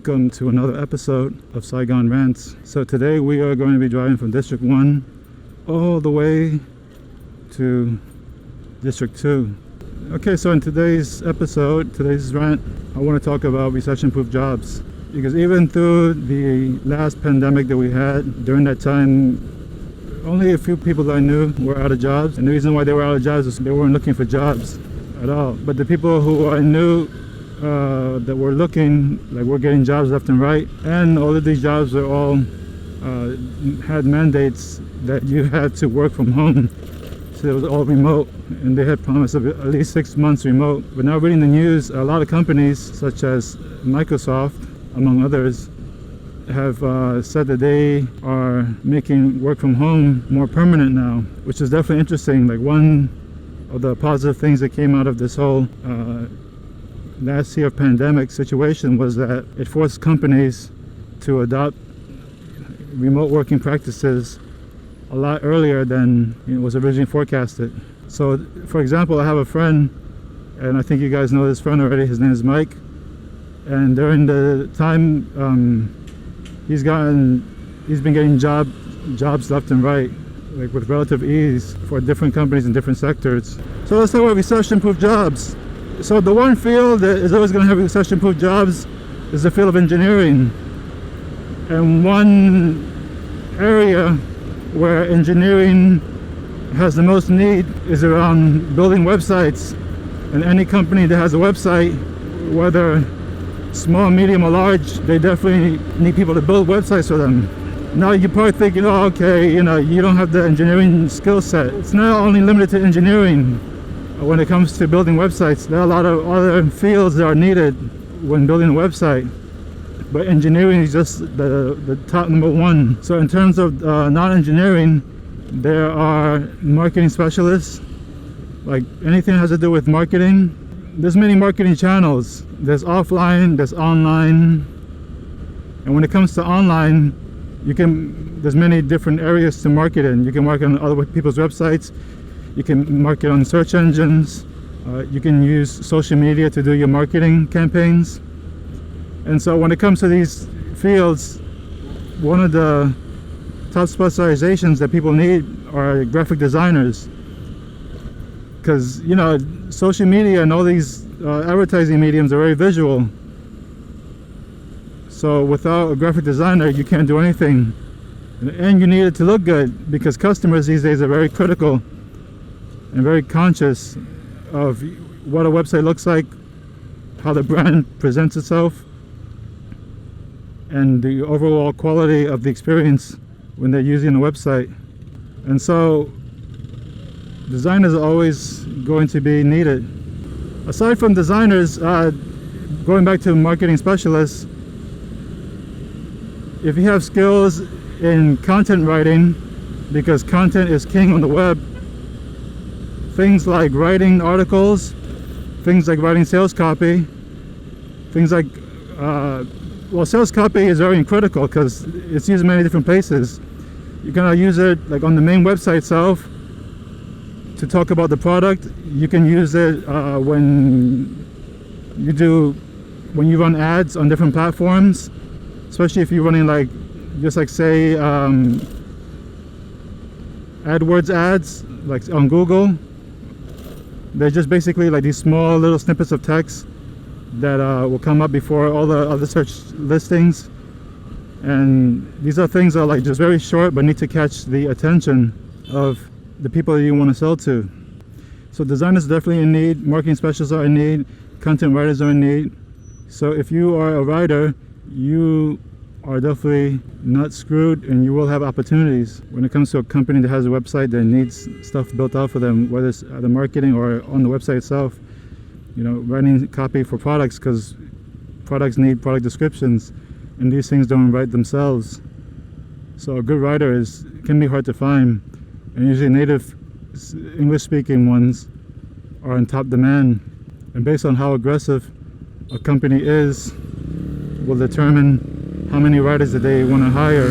welcome to another episode of Saigon Rants. So today we are going to be driving from District 1 all the way to District 2. Okay, so in today's episode, today's rant, I want to talk about recession-proof jobs. Because even through the last pandemic that we had, during that time, only a few people that I knew were out of jobs. And the reason why they were out of jobs is they weren't looking for jobs at all. But the people who I knew that were looking, like, were getting jobs left and right. And all of these jobs were all had mandates that you had to work from home. So it was all remote, and they had promised of at least 6 months remote. But now reading the news, a lot of companies such as Microsoft, among others, have said that they are making work from home more permanent now, which is definitely interesting. Like, one of the positive things that came out of this whole last year pandemic situation was that it forced companies to adopt remote working practices a lot earlier than was originally forecasted. So, for example, I have a friend, and I think you guys know this friend already. His name is Mike, and during the time he's been getting jobs left and right, like with relative ease, for different companies in different sectors. So let's talk about recession-proof jobs. So the one field that is always going to have recession-proof jobs is the field of engineering. And one area where engineering has the most need is around building websites. And any company that has a website, whether small, medium, or large, they definitely need people to build websites for them. Now you're probably thinking, oh, okay, you don't have the engineering skill set. It's not only limited to engineering. When it comes to building websites, there are a lot of other fields that are needed when building a website, but engineering is just the top number one. So in terms of non-engineering, there are marketing specialists. Like, anything that has to do with marketing, there's many marketing channels. There's offline, there's online, and when it comes to online, there's many different areas to market in. You can market on other people's websites. You can market on search engines. You can use social media to do your marketing campaigns. And so when it comes to these fields, one of the top specializations that people need are graphic designers. Because, social media and all these advertising mediums are very visual. So without a graphic designer, you can't do anything. And you need it to look good, because customers these days are very critical and very conscious of what a website looks like, how the brand presents itself, and the overall quality of the experience when they're using the website. And so designers are always going to be needed. Aside from designers, going back to marketing specialists, if you have skills in content writing, because content is king on the web, things like writing articles, things like writing sales copy, things like, sales copy is very critical because it's used in many different places. You can use it like on the main website itself to talk about the product. You can use it when you run ads on different platforms, especially if you're running say AdWords ads, like on Google. They're just basically like these small little snippets of text that will come up before all the other search listings. And these are things that are like just very short but need to catch the attention of the people that you want to sell to. So designers are definitely in need, marketing specialists are in need, content writers are in need. So if you are a writer, you are definitely not screwed, and you will have opportunities when it comes to a company that has a website that needs stuff built out for them, whether it's the marketing or on the website itself. Writing copy for products, because products need product descriptions, and these things don't write themselves. So a good writer can be hard to find, and usually native English-speaking ones are in top demand. And based on how aggressive a company is, will determine how many writers that they want to hire.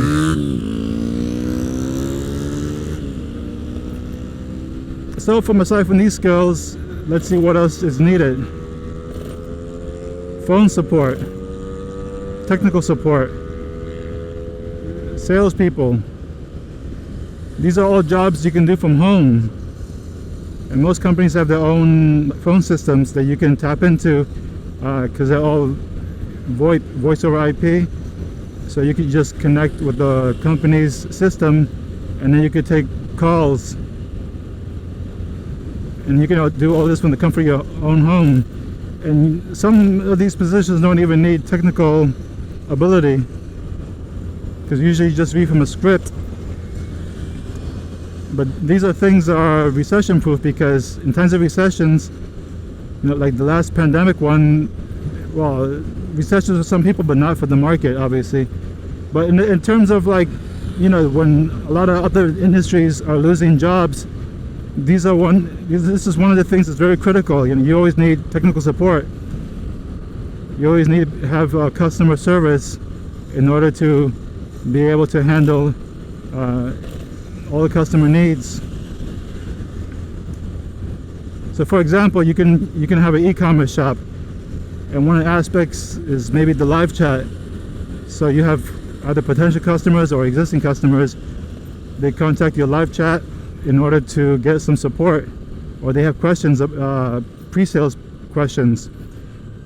So aside from these skills, let's see what else is needed. Phone support. technical support, salespeople. These are all jobs you can do from home. And most companies have their own phone systems that you can tap into because they're all voice over IP. So you could just connect with the company's system, and then you could take calls. And you can do all this from the comfort of your own home. And some of these positions don't even need technical ability, because usually you just read from a script. But these are things that are recession proof, because in times of recessions, like the last pandemic one, well, recessions for some people but not for the market, obviously. But in terms of when a lot of other industries are losing jobs, this is one of the things that's very critical. You always need technical support. You always need to have customer service in order to be able to handle all the customer needs. So for example, you can have an e-commerce shop, and one of the aspects is maybe the live chat. So you have either potential customers or existing customers, they contact your live chat in order to get some support, or they have questions, pre-sales questions.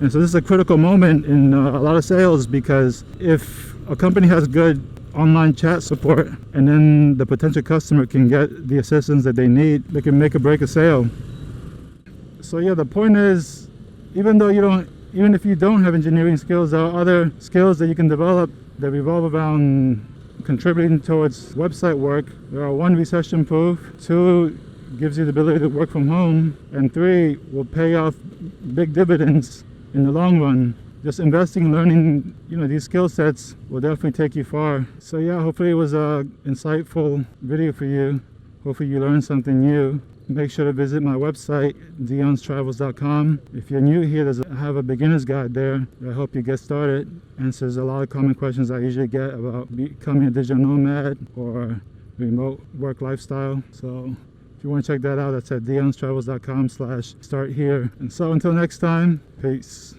And so this is a critical moment in a lot of sales, because if a company has good online chat support and then the potential customer can get the assistance that they need, they can make or break a sale. So yeah, the point is, even if you don't have engineering skills, there are other skills that you can develop that revolve around contributing towards website work. There are 1, recession proof, 2, gives you the ability to work from home, and 3, will pay off big dividends in the long run. Just investing and learning these skill sets will definitely take you far. So yeah, hopefully it was an insightful video for you. Hopefully you learned something new. Make sure to visit my website, deionstravels.com. If you're new here, I have a beginner's guide there that help you get started. Answers a lot of common questions I usually get about becoming a digital nomad or remote work lifestyle. So if you want to check that out, that's at deionstravels.com/start here. And so until next time, peace.